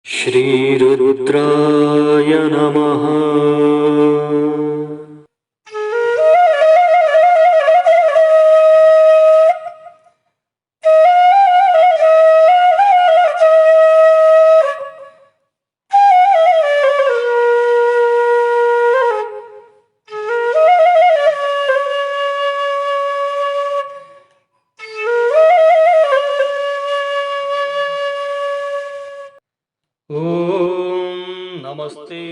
श्रीरुद्राय नमः। नमस्ते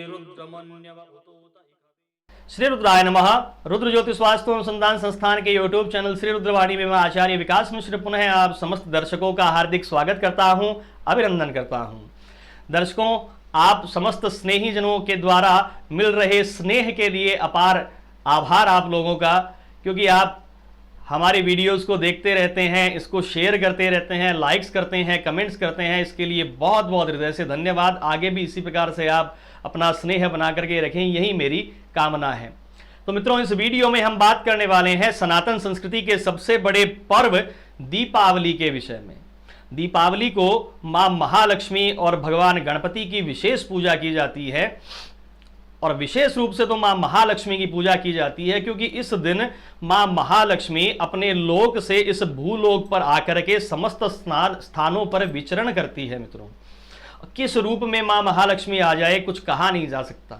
श्री रुद्राय नमः। रुद्र ज्योतिष वास्तु अनुसंधान संस्थान के यूट्यूब चैनल श्री रुद्रवाणी में मैं आचार्य विकास मिश्र पुनः आप समस्त दर्शकों का हार्दिक स्वागत करता हूं, अभिनंदन करता हूं। दर्शकों, आप समस्त स्नेही जनों के द्वारा मिल रहे स्नेह के लिए अपार आभार आप लोगों का, क्योंकि आप हमारे वीडियोस को देखते रहते हैं, इसको शेयर करते रहते हैं, लाइक्स करते हैं, कमेंट्स करते हैं। इसके लिए बहुत बहुत हृदय से धन्यवाद। आगे भी इसी प्रकार से आप अपना स्नेह बना करके रखें, यही मेरी कामना है। तो मित्रों, इस वीडियो में हम बात करने वाले हैं सनातन संस्कृति के सबसे बड़े पर्व दीपावली के विषय में। दीपावली को मां महालक्ष्मी और भगवान गणपति की विशेष पूजा की जाती है, और विशेष रूप से तो मां महालक्ष्मी की पूजा की जाती है क्योंकि इस दिन मां महालक्ष्मी अपने लोक से इस भूलोक पर आकर के समस्त स्थानों पर विचरण करती है। मित्रों, किस रूप में मां महालक्ष्मी आ जाए कुछ कहा नहीं जा सकता।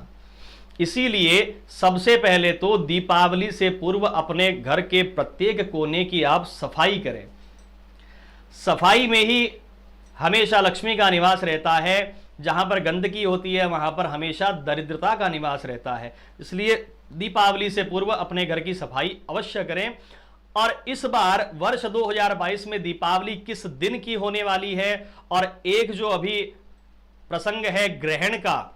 इसीलिए सबसे पहले तो दीपावली से पूर्व अपने घर के प्रत्येक कोने की आप सफाई करें। सफाई में ही हमेशा लक्ष्मी का निवास रहता है। जहां पर गंदगी होती है वहां पर हमेशा दरिद्रता का निवास रहता है। इसलिए दीपावली से पूर्व अपने घर की सफाई अवश्य करें। और इस बार वर्ष 2022 में दीपावली किस दिन की होने वाली है, और एक जो अभी प्रसंग है ग्रहण का,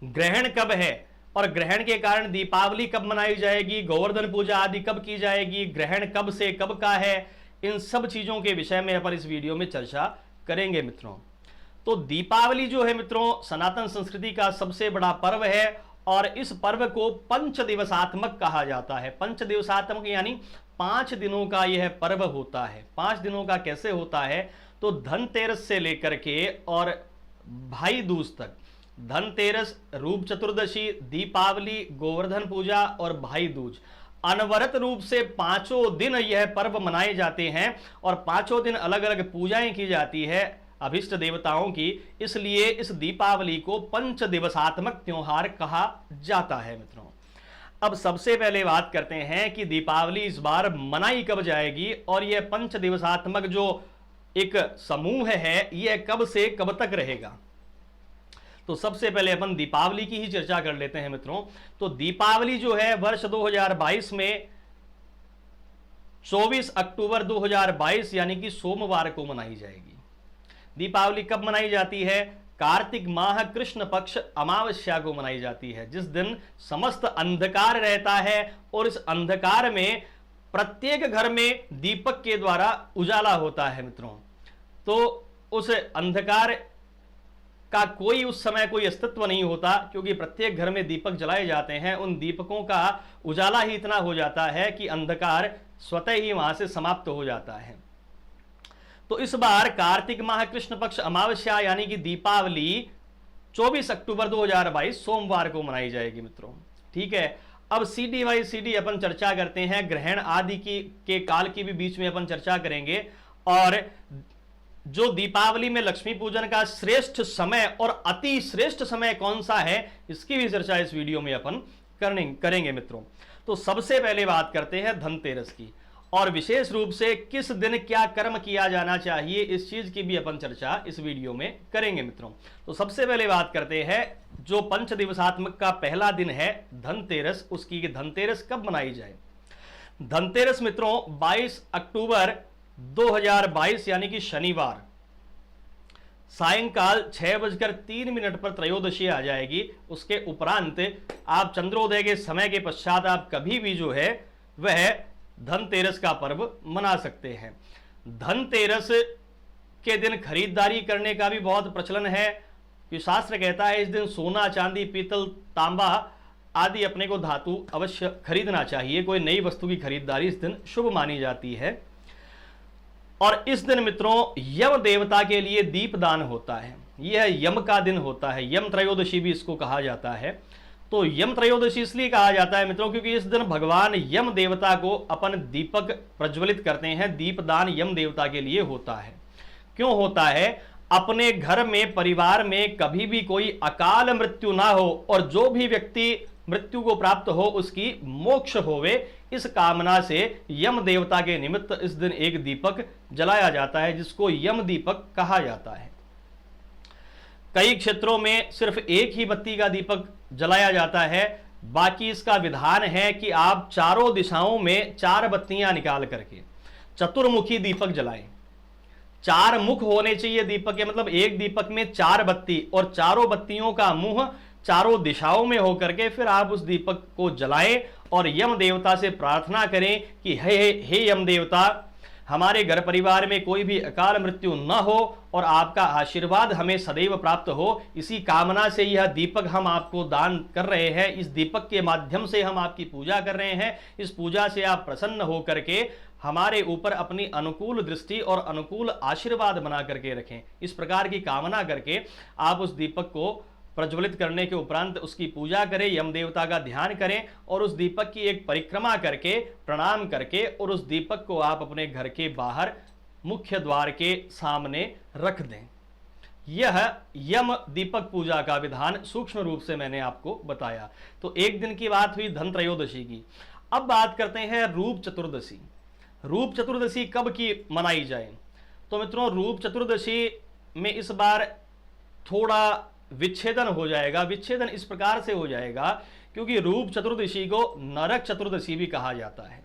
ग्रहण कब है और ग्रहण के कारण दीपावली कब मनाई जाएगी, गोवर्धन पूजा आदि कब की जाएगी, ग्रहण कब से कब का है, इन सब चीजों के विषय में अपन इस वीडियो में चर्चा करेंगे। मित्रों, तो दीपावली जो है मित्रों सनातन संस्कृति का सबसे बड़ा पर्व है, और इस पर्व को पंच दिवसात्मक कहा जाता है। पंच दिवसात्मक यानी 5 दिनों का यह पर्व होता है। 5 दिनों का कैसे होता है, तो धनतेरस से लेकर के और भाई दूज तक, धनतेरस, रूप चतुर्दशी, दीपावली, गोवर्धन पूजा और भाई दूज, अनवरत रूप से 5 दिन यह पर्व मनाए जाते हैं, और 5 दिन अलग अलग पूजाएं की जाती है अभिष्ट देवताओं की। इसलिए इस दीपावली को पंच दिवसात्मक त्योहार कहा जाता है। मित्रों, अब सबसे पहले बात करते हैं कि दीपावली इस बार मनाई कब जाएगी, और यह पंच दिवसात्मक जो एक समूह है यह कब से कब तक रहेगा। तो सबसे पहले अपन दीपावली की ही चर्चा कर लेते हैं। मित्रों, तो दीपावली जो है वर्ष 2022 में 24 अक्टूबर 2022 यानी कि सोमवार को मनाई जाएगी। दीपावली कब मनाई जाती है, कार्तिक माह कृष्ण पक्ष अमावस्या को मनाई जाती है, जिस दिन समस्त अंधकार रहता है, और इस अंधकार में प्रत्येक घर में दीपक के द्वारा उजाला होता है। मित्रों, तो उस अंधकार का कोई उस समय कोई अस्तित्व नहीं होता, क्योंकि प्रत्येक घर में दीपक जलाए जाते हैं। उन दीपकों का उजाला ही इतना हो जाता है कि अंधकार स्वतः ही वहां से समाप्त हो जाता है। तो इस बार कार्तिक माह कृष्ण पक्ष अमावस्या यानी कि दीपावली 24 अक्टूबर 2022 सोमवार को मनाई जाएगी। मित्रों, ठीक है। अब सीडी बाई सीडी अपन चर्चा करते हैं। ग्रहण आदि की के काल की भी बीच में अपन चर्चा करेंगे, और जो दीपावली में लक्ष्मी पूजन का श्रेष्ठ समय और अति श्रेष्ठ समय कौन सा है, इसकी भी चर्चा इस वीडियो में अपन करेंगे। मित्रों, तो सबसे पहले बात करते हैं धनतेरस की, और विशेष रूप से किस दिन क्या कर्म किया जाना चाहिए, इस चीज की भी अपन चर्चा इस वीडियो में करेंगे। मित्रों, तो सबसे पहले बात करते हैं जो पंच दिवसात्मक का पहला दिन है धनतेरस, उसकी धनतेरस कब मनाई जाए। धनतेरस मित्रों 22 अक्टूबर 2022 यानी कि शनिवार सायंकाल 6:03 पर त्रयोदशी आ जाएगी। उसके उपरांत आप चंद्रोदय के समय के पश्चात आप कभी भी जो है वह धनतेरस का पर्व मना सकते हैं। धनतेरस के दिन खरीदारी करने का भी बहुत प्रचलन है, कि शास्त्र कहता है इस दिन सोना, चांदी, पीतल, तांबा आदि अपने को धातु अवश्य खरीदना चाहिए। कोई नई वस्तु की खरीदारी इस दिन शुभ मानी जाती है। और इस दिन मित्रों यम देवता के लिए दीपदान होता है। यह यम का दिन होता है, यम त्रयोदशी भी इसको कहा जाता है। तो यम त्रयोदशी इसलिए कहा जाता है मित्रों क्योंकि इस दिन भगवान यम देवता को अपन दीपक प्रज्वलित करते हैं। दीपदान यम देवता के लिए होता है। क्यों होता है? अपने घर में, परिवार में कभी भी कोई अकाल मृत्यु ना हो और जो भी व्यक्ति मृत्यु को प्राप्त हो उसकी मोक्ष होवे, इस कामना से यम देवता के निमित्त इस दिन एक दीपक जलाया जाता है जिसको यम दीपक कहा जाता है। कई क्षेत्रों में सिर्फ एक ही बत्ती का दीपक जलाया जाता है, बाकी इसका विधान है कि आप चारों दिशाओं में 4 बत्तियां निकाल करके चतुर्मुखी दीपक जलाएं। 4 मुख होने चाहिए दीपक के, मतलब एक दीपक में 4 बत्ती और चारों बत्तियों का मुंह चारों दिशाओं में होकर के फिर आप उस दीपक को जलाएं और यम देवता से प्रार्थना करें कि हे यम देवता, हमारे घर परिवार में कोई भी अकाल मृत्यु न हो और आपका आशीर्वाद हमें सदैव प्राप्त हो। इसी कामना से यह दीपक हम आपको दान कर रहे हैं। इस दीपक के माध्यम से हम आपकी पूजा कर रहे हैं। इस पूजा से आप प्रसन्न हो करके हमारे ऊपर अपनी अनुकूल दृष्टि और अनुकूल आशीर्वाद बना करके रखें। इस प्रकार की कामना करके आप उस दीपक को प्रज्वलित करने के उपरांत उसकी पूजा करें, यम देवता का ध्यान करें और उस दीपक की एक परिक्रमा करके, प्रणाम करके और उस दीपक को आप अपने घर के बाहर मुख्य द्वार के सामने रख दें। यह यम दीपक पूजा का विधान सूक्ष्म रूप से मैंने आपको बताया। तो एक दिन की बात हुई धन त्रयोदशी की। अब बात करते हैं रूप चतुर्दशी। रूप चतुर्दशी कब की मनाई जाए? तो मित्रों, रूप चतुर्दशी में इस बार थोड़ा विच्छेदन हो जाएगा। विच्छेदन इस प्रकार से हो जाएगा क्योंकि रूप चतुर्दशी को नरक चतुर्दशी भी कहा जाता है।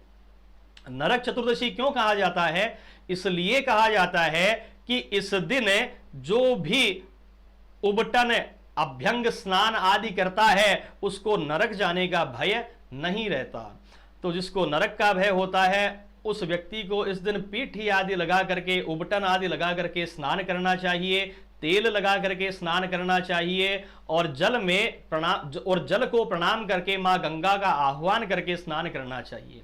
नरक चतुर्दशी क्यों कहा जाता है? इसलिए कहा जाता है कि इस दिन जो भी उबटन, अभ्यंग स्नान आदि करता है उसको नरक जाने का भय नहीं रहता। तो जिसको नरक का भय होता है उस व्यक्ति को इस दिन पीठी आदि लगा करके, उबटन आदि लगा करके स्नान करना चाहिए, तेल लगा करके स्नान करना चाहिए और जल को प्रणाम करके मां गंगा का आह्वान करके स्नान करना चाहिए।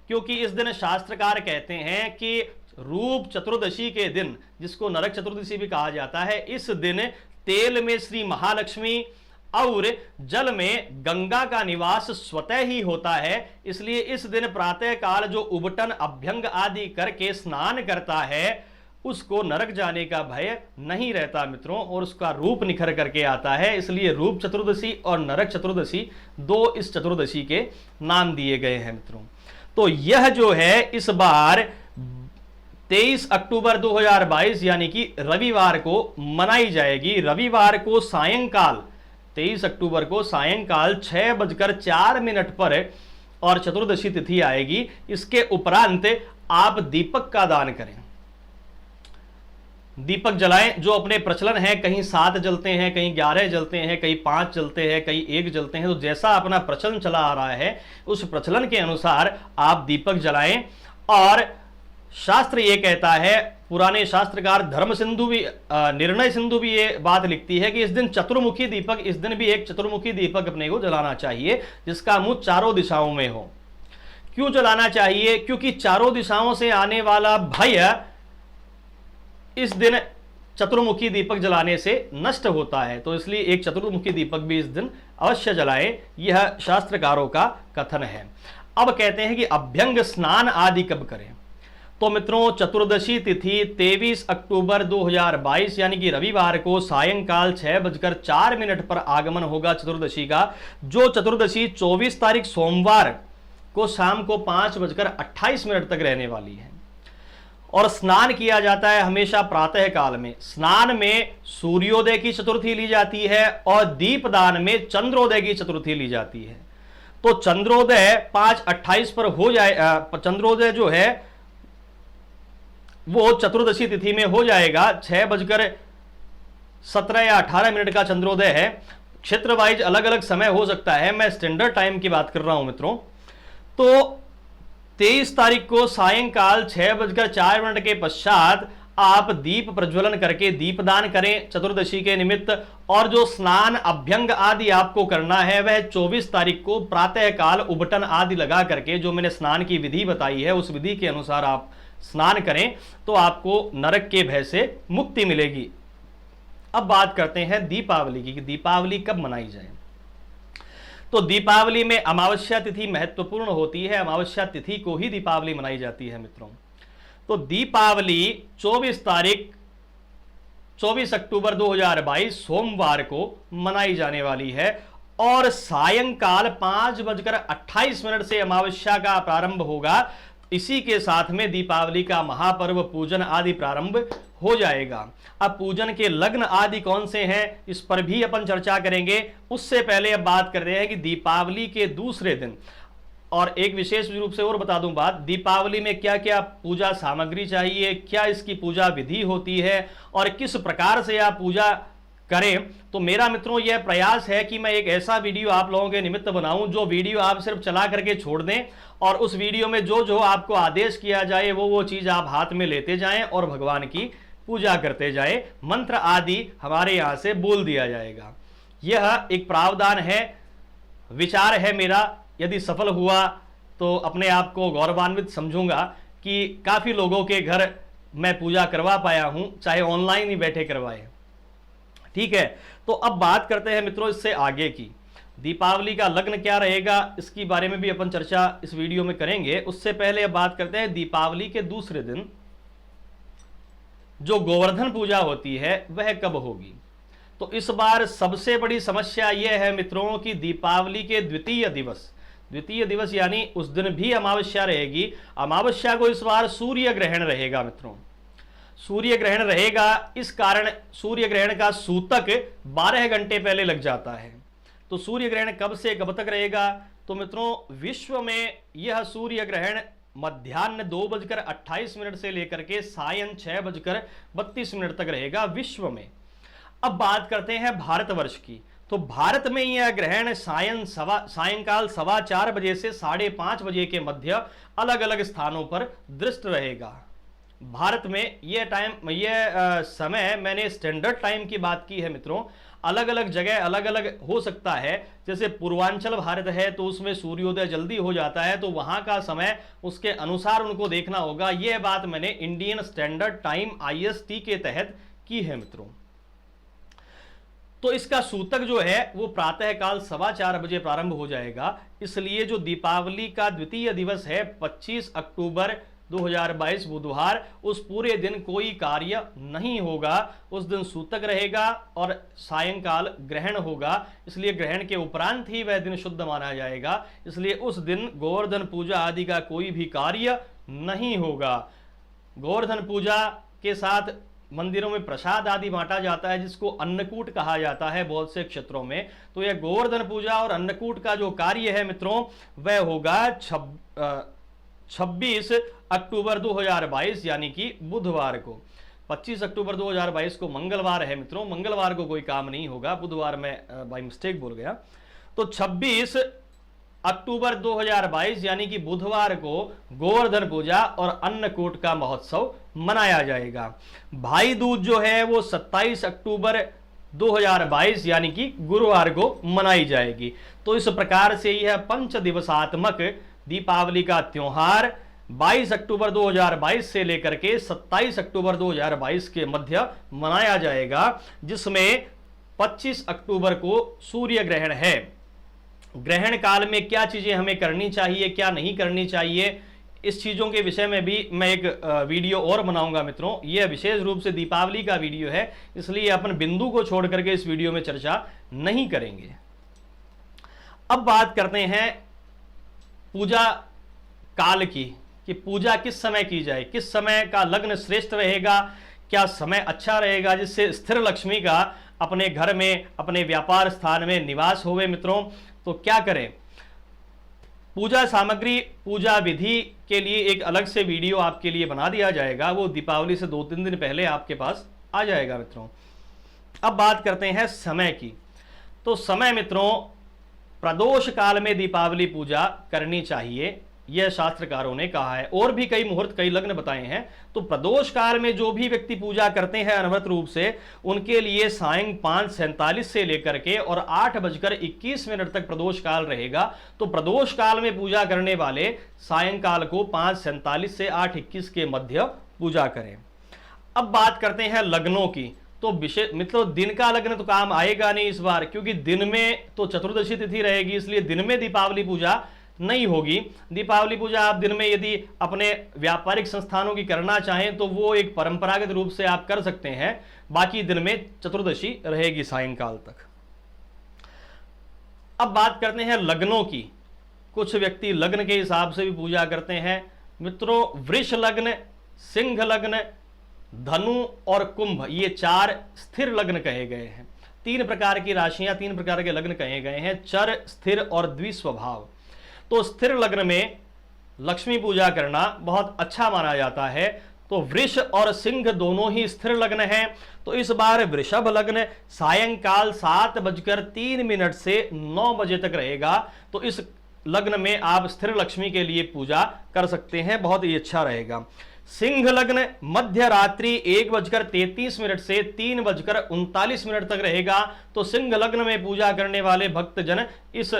क्योंकि इस दिन शास्त्रकार कहते हैं कि रूप चतुर्दशी के दिन, जिसको नरक चतुर्दशी भी कहा जाता है, इस दिन तेल में श्री महालक्ष्मी और जल में गंगा का निवास स्वतः ही होता है। इसलिए इस दिन प्रातः काल जो उबटन, अभ्यंग आदि करके स्नान करता है उसको नरक जाने का भय नहीं रहता मित्रों, और उसका रूप निखर करके आता है। इसलिए रूप चतुर्दशी और नरक चतुर्दशी दो इस चतुर्दशी के नाम दिए गए हैं मित्रों। तो यह जो है इस बार 23 अक्टूबर 2022 यानी कि रविवार को मनाई जाएगी। रविवार को सायंकाल 23 अक्टूबर को सायंकाल 6:04 पर और चतुर्दशी तिथि आएगी। इसके उपरांत आप दीपक का दान करें, दीपक जलाएं। जो अपने प्रचलन है, कहीं 7 जलते हैं, कहीं 11 जलते हैं, कहीं 5 जलते हैं, कहीं 1 जलते हैं। तो जैसा अपना प्रचलन चला आ रहा है उस प्रचलन के अनुसार आप दीपक जलाएं। और शास्त्र ये कहता है, पुराने शास्त्रकार धर्म सिंधु भी, निर्णय सिंधु भी ये बात लिखती है कि इस दिन चतुर्मुखी दीपक, इस दिन भी एक चतुर्मुखी दीपक अपने को जलाना चाहिए जिसका मुंह चारों दिशाओं में हो। क्यों जलाना चाहिए? क्योंकि चारों दिशाओं से आने वाला भय इस दिन चतुर्मुखी दीपक जलाने से नष्ट होता है। तो इसलिए एक चतुर्मुखी दीपक भी इस दिन अवश्य जलाएं, यह शास्त्रकारों का कथन है। अब कहते हैं कि अभ्यंग स्नान आदि कब करें? तो मित्रों, चतुर्दशी तिथि 23 अक्टूबर 2022 यानी कि रविवार को सायंकाल 6:04 पर आगमन होगा चतुर्दशी का। जो चतुर्दशी 24 तारीख सोमवार को शाम को 5:28 तक रहने वाली है। और स्नान किया जाता है हमेशा प्रातः काल में। स्नान में सूर्योदय की चतुर्थी ली जाती है और दीपदान में चंद्रोदय की चतुर्थी ली जाती है। तो चंद्रोदय 5:28 पर हो जाए, चंद्रोदय जो है वो चतुर्दशी तिथि में हो जाएगा। 6:17 या 18 का चंद्रोदय है। क्षेत्र वाइज अलग अलग समय हो सकता है, मैं स्टैंडर्ड टाइम की बात कर रहा हूं मित्रों। तो 23 तारीख को सायंकाल 6:04 के पश्चात आप दीप प्रज्वलन करके दीपदान करें चतुर्दशी के निमित्त। और जो स्नान, अभ्यंग आदि आपको करना है वह 24 तारीख को प्रातः काल उबटन आदि लगा करके, जो मैंने स्नान की विधि बताई है उस विधि के अनुसार आप स्नान करें तो आपको नरक के भय से मुक्ति मिलेगी। अब बात करते हैं दीपावली की कि दीपावली कब मनाई जाए। तो दीपावली में अमावस्या तिथि महत्वपूर्ण होती है, अमावस्या तिथि को ही दीपावली मनाई जाती है मित्रों। तो दीपावली 24 अक्टूबर 2022 सोमवार को मनाई जाने वाली है और सायंकाल 5:28 से अमावस्या का प्रारंभ होगा। इसी के साथ में दीपावली का महापर्व पूजन आदि प्रारंभ हो जाएगा। अब पूजन के लग्न आदि कौन से हैं इस पर भी अपन चर्चा करेंगे। उससे पहले अब बात कर रहे हैं कि दीपावली के दूसरे दिन, और एक विशेष रूप से और बता दूं बात, दीपावली में क्या क्या पूजा सामग्री चाहिए, क्या इसकी पूजा विधि होती है और किस प्रकार से आप पूजा करें। तो मेरा मित्रों यह प्रयास है कि मैं एक ऐसा वीडियो आप लोगों के निमित्त बनाऊं जो वीडियो आप सिर्फ चला करके छोड़ दें और उस वीडियो में जो जो आपको आदेश किया जाए वो चीज आप हाथ में लेते जाएं और भगवान की पूजा करते जाएं। मंत्र आदि हमारे यहां से बोल दिया जाएगा। यह एक प्रावधान है, विचार है मेरा। यदि सफल हुआ तो अपने आप को गौरवान्वित समझूंगा कि काफी लोगों के घर मैं पूजा करवा पाया हूं, चाहे ऑनलाइन ही बैठे करवाए। ठीक है, तो अब बात करते हैं मित्रों इससे आगे की, दीपावली का लग्न क्या रहेगा इसकी बारे में भी अपन चर्चा इस वीडियो में करेंगे। उससे पहले अब बात करते हैं दीपावली के दूसरे दिन जो गोवर्धन पूजा होती है वह कब होगी। तो इस बार सबसे बड़ी समस्या यह है मित्रों कि दीपावली के द्वितीय दिवस यानी उस दिन भी अमावस्या रहेगी। अमावस्या को इस बार सूर्य ग्रहण रहेगा मित्रों, सूर्य ग्रहण रहेगा। इस कारण सूर्य ग्रहण का सूतक 12 घंटे पहले लग जाता है। तो सूर्य ग्रहण कब से कब तक रहेगा। तो मित्रों विश्व में यह सूर्य ग्रहण मध्याह्न 2:28 से लेकर के सायं 6:32 तक रहेगा विश्व में। अब बात करते हैं भारतवर्ष की। तो भारत में यह ग्रहण सायंकाल 4:15 बजे से 5:30 बजे के मध्य अलग अलग स्थानों पर दृष्ट रहेगा। भारत में यह समय मैंने स्टैंडर्ड टाइम की बात की है मित्रों, अलग अलग जगह अलग अलग हो सकता है। जैसे पूर्वांचल भारत है तो उसमें सूर्योदय जल्दी हो जाता है, तो वहां का समय उसके अनुसार उनको देखना होगा। यह बात मैंने इंडियन स्टैंडर्ड टाइम IST के तहत की है मित्रों। तो इसका सूतक जो है वो प्रातःकाल 4:15 बजे प्रारंभ हो जाएगा। इसलिए जो दीपावली का द्वितीय दिवस है 25 अक्टूबर 2022 बुधवार, उस पूरे दिन कोई कार्य नहीं होगा। उस दिन सूतक रहेगा और सायंकाल ग्रहण होगा, इसलिए ग्रहण के उपरांत ही वह दिन शुद्ध माना जाएगा। इसलिए उस दिन गोवर्धन पूजा आदि का कोई भी कार्य नहीं होगा। गोवर्धन पूजा के साथ मंदिरों में प्रसाद आदि बांटा जाता है जिसको अन्नकूट कहा जाता है बहुत से क्षेत्रों में। तो यह गोवर्धन पूजा और अन्नकूट का जो कार्य है मित्रों वह होगा 26 अक्टूबर 2022 यानी कि बुधवार को। 25 अक्टूबर 2022 को मंगलवार है मित्रों, मंगलवार को कोई काम नहीं होगा, बुधवार में बाय मिस्टेक बोल गया। तो 26 अक्टूबर 2022 यानी कि बुधवार को गोवर्धन पूजा और अन्नकूट का महोत्सव मनाया जाएगा। भाई दूज जो है वो 27 अक्टूबर 2022 यानी कि गुरुवार को मनाई जाएगी। तो इस प्रकार से यह 5 दिवसात्मक दीपावली का त्योहार 22 अक्टूबर 2022 से लेकर के 27 अक्टूबर 2022 के मध्य मनाया जाएगा, जिसमें 25 अक्टूबर को सूर्य ग्रहण है। ग्रहण काल में क्या चीजें हमें करनी चाहिए, क्या नहीं करनी चाहिए, इस चीजों के विषय में भी मैं एक वीडियो और बनाऊंगा मित्रों। यह विशेष रूप से दीपावली का वीडियो है, इसलिए अपन बिंदु को छोड़ करके इस वीडियो में चर्चा नहीं करेंगे। अब बात करते हैं पूजा काल की कि पूजा किस समय की जाए, किस समय का लग्न श्रेष्ठ रहेगा, क्या समय अच्छा रहेगा जिससे स्थिर लक्ष्मी का अपने घर में अपने व्यापार स्थान में निवास होवे मित्रों। तो क्या करें, पूजा सामग्री पूजा विधि के लिए एक अलग से वीडियो आपके लिए बना दिया जाएगा, वो दीपावली से 2-3 दिन पहले आपके पास आ जाएगा मित्रों। अब बात करते हैं समय की। तो समय मित्रों प्रदोष काल में दीपावली पूजा करनी चाहिए, यह शास्त्रकारों ने कहा है। और भी कई मुहूर्त कई लग्न बताए हैं। तो प्रदोष काल में जो भी व्यक्ति पूजा करते हैं अनवरत रूप से, उनके लिए सायं 5:47 से लेकर के और 8:21 तक प्रदोष काल रहेगा। तो प्रदोष काल में पूजा करने वाले सायंकाल को 5:47 से 8:21 के मध्य पूजा करें। अब बात करते हैं लग्नों की। तो विशेष मतलब दिन का लग्न तो काम आएगा नहीं इस बार, क्योंकि दिन में तो चतुर्दशी तिथि रहेगी, इसलिए दिन में दीपावली पूजा नहीं होगी। दीपावली पूजा आप दिन में यदि अपने व्यापारिक संस्थानों की करना चाहें तो वो एक परंपरागत रूप से आप कर सकते हैं, बाकी दिन में चतुर्दशी रहेगी सायंकाल तक। अब बात करते हैं लग्नों की। कुछ व्यक्ति लग्न के हिसाब से भी पूजा करते हैं। मित्रों, वृष लग्न, सिंह लग्न, धनु और कुंभ, ये 4 स्थिर लग्न कहे गए हैं। 3 प्रकार की राशियां, 3 प्रकार के लग्न कहे गए हैं, चर, स्थिर और द्विस्वभाव। तो स्थिर लग्न में लक्ष्मी पूजा करना बहुत अच्छा माना जाता है। तो वृष और सिंह दोनों ही स्थिर लग्न हैं। तो इस बार वृषभ लग्न सायंकाल 7:03 से 9 बजे तक रहेगा। तो इस लग्न में आप स्थिर लक्ष्मी के लिए पूजा कर सकते हैं, बहुत ही अच्छा रहेगा। सिंह लग्न मध्य रात्रि 1:33 से 3:39 तक रहेगा। तो सिंह लग्न में पूजा करने वाले भक्तजन इस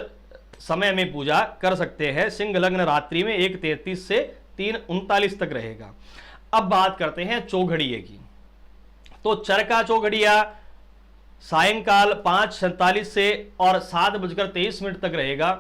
समय में पूजा कर सकते हैं। सिंह लग्न रात्रि में 1:33 से 3:39 तक रहेगा। अब बात करते हैं चौघड़िए की। तो चरका चौघड़िया सायंकाल 5:47 से और 7:23 तक रहेगा।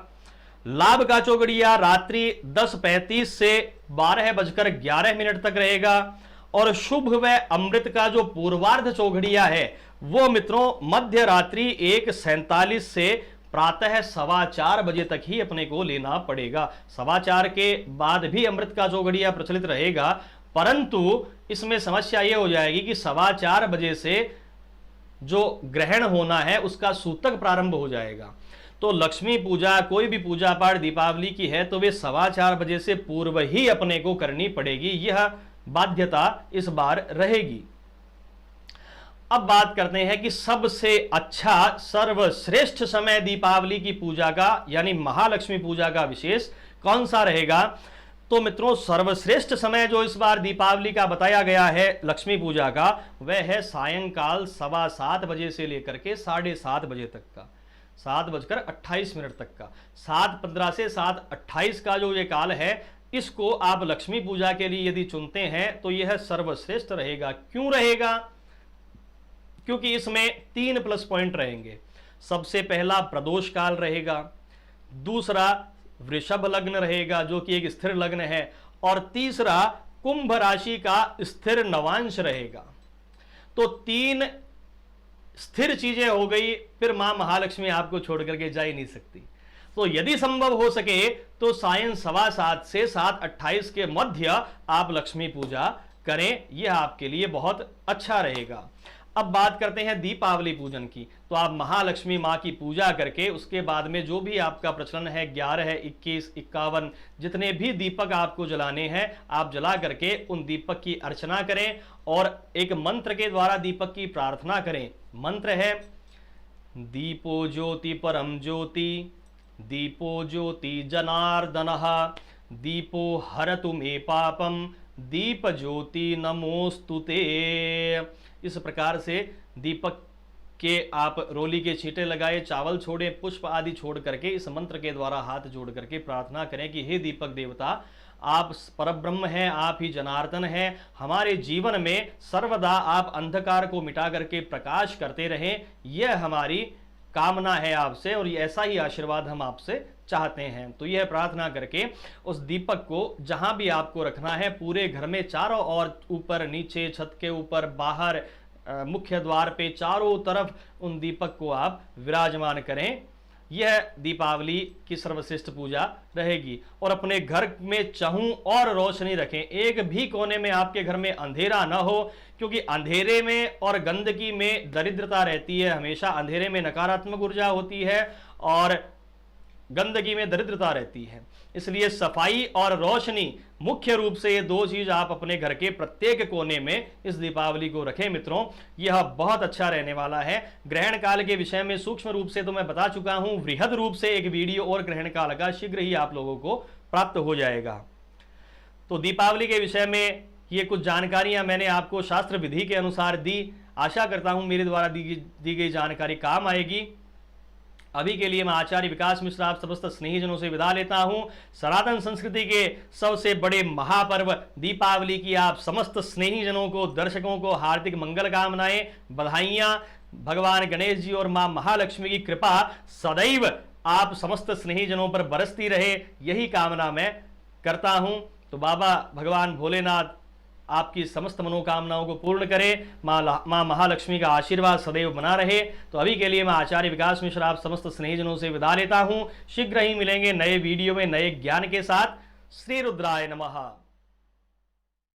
लाभ का चौघड़िया रात्रि 10:35 से 12:11 तक रहेगा। और शुभ व अमृत का जो पूर्वार्ध चौघड़िया है वो मित्रों मध्य रात्रि 1:47 से प्रातः 4:15 बजे तक ही अपने को लेना पड़ेगा। 4:15 के बाद भी अमृत का चौघड़िया प्रचलित रहेगा, परंतु इसमें समस्या यह हो जाएगी कि 4:15 बजे से जो ग्रहण होना है उसका सूतक प्रारंभ हो जाएगा। तो लक्ष्मी पूजा, कोई भी पूजा पाठ दीपावली की है तो वे 4:15 बजे से पूर्व ही अपने को करनी पड़ेगी, यह बाध्यता इस बार रहेगी। अब बात करते हैं कि सबसे अच्छा सर्वश्रेष्ठ समय दीपावली की पूजा का यानी महालक्ष्मी पूजा का विशेष कौन सा रहेगा। तो मित्रों, सर्वश्रेष्ठ समय जो इस बार दीपावली का बताया गया है लक्ष्मी पूजा का, वह है सायंकाल 7:15 बजे से लेकर के 7:30 बजे तक का, 7:28 तक का। 7:15 से 7:28 का जो ये काल है, इसको आप लक्ष्मी पूजा के लिए यदि चुनते हैं तो यह सर्वश्रेष्ठ रहेगा। क्यों रहेगा? क्योंकि इसमें 3 प्लस पॉइंट रहेंगे। सबसे पहला प्रदोष काल रहेगा, दूसरा वृषभ लग्न रहेगा जो कि एक स्थिर लग्न है, और तीसरा कुंभ राशि का स्थिर नवांश रहेगा। तो 3 स्थिर चीजें हो गई, फिर मां महालक्ष्मी आपको छोड़ करके जा ही नहीं सकती। तो यदि संभव हो सके तो सायं 7:15 से 7:28 के मध्य आप लक्ष्मी पूजा करें, यह आपके लिए बहुत अच्छा रहेगा। अब बात करते हैं दीपावली पूजन की। तो आप महालक्ष्मी मां की पूजा करके उसके बाद में जो भी आपका प्रचलन है 11, 21, 51 जितने भी दीपक आपको जलाने हैं आप जला करके उन दीपक की अर्चना करें और एक मंत्र के द्वारा दीपक की प्रार्थना करें। मंत्र है दीपो ज्योति परम ज्योति, दीपो ज्योति जनार्दनः, दीपो हरतु मे पापम, दीप ज्योति नमोस्तुते। इस प्रकार से दीपक के आप रोली के छींटे लगाए, चावल छोड़े, पुष्प आदि छोड़ करके इस मंत्र के द्वारा हाथ जोड़ करके प्रार्थना करें कि हे दीपक देवता, आप परब्रह्म हैं, आप ही जनार्दन हैं, हमारे जीवन में सर्वदा आप अंधकार को मिटा करके प्रकाश करते रहें, यह हमारी कामना है आपसे और ऐसा ही आशीर्वाद हम आपसे चाहते हैं। तो यह प्रार्थना करके उस दीपक को जहां भी आपको रखना है पूरे घर में चारों ओर, ऊपर नीचे, छत के ऊपर, बाहर, मुख्य द्वार पे, चारों तरफ उन दीपक को आप विराजमान करें। यह दीपावली की सर्वश्रेष्ठ पूजा रहेगी। और अपने घर में चहूं और रोशनी रखें, एक भी कोने में आपके घर में अंधेरा ना हो, क्योंकि अंधेरे में और गंदगी में दरिद्रता रहती है। हमेशा अंधेरे में नकारात्मक ऊर्जा होती है और गंदगी में दरिद्रता रहती है। इसलिए सफाई और रोशनी मुख्य रूप से ये 2 चीज आप अपने घर के प्रत्येक कोने में इस दीपावली को रखें। मित्रों, यह बहुत अच्छा रहने वाला है। ग्रहण काल के विषय में सूक्ष्म रूप से तो मैं बता चुका हूं, वृहद रूप से एक वीडियो और ग्रहण काल का शीघ्र ही आप लोगों को प्राप्त हो जाएगा। तो दीपावली के विषय में ये कुछ जानकारियां मैंने आपको शास्त्र विधि के अनुसार दी। आशा करता हूं मेरे द्वारा दी गई जानकारी काम आएगी। अभी के लिए मैं आचार्य विकास मिश्र आप समस्त स्नेहीजनों से विदा लेता हूं। सनातन संस्कृति के सबसे बड़े महापर्व दीपावली की आप समस्त स्नेहीजनों को, दर्शकों को हार्दिक मंगल कामनाएं, बधाइयां। भगवान गणेश जी और मां महालक्ष्मी की कृपा सदैव आप समस्त स्नेहीजनों पर बरसती रहे, यही कामना मैं करता हूं। तो बाबा भगवान भोलेनाथ आपकी समस्त मनोकामनाओं को पूर्ण करे, मां महालक्ष्मी का आशीर्वाद सदैव बना रहे। तो अभी के लिए मैं आचार्य विकास मिश्र आप समस्त स्नेहीजनों से विदा लेता हूं। शीघ्र ही मिलेंगे नए वीडियो में नए ज्ञान के साथ। श्री रुद्राय नमः।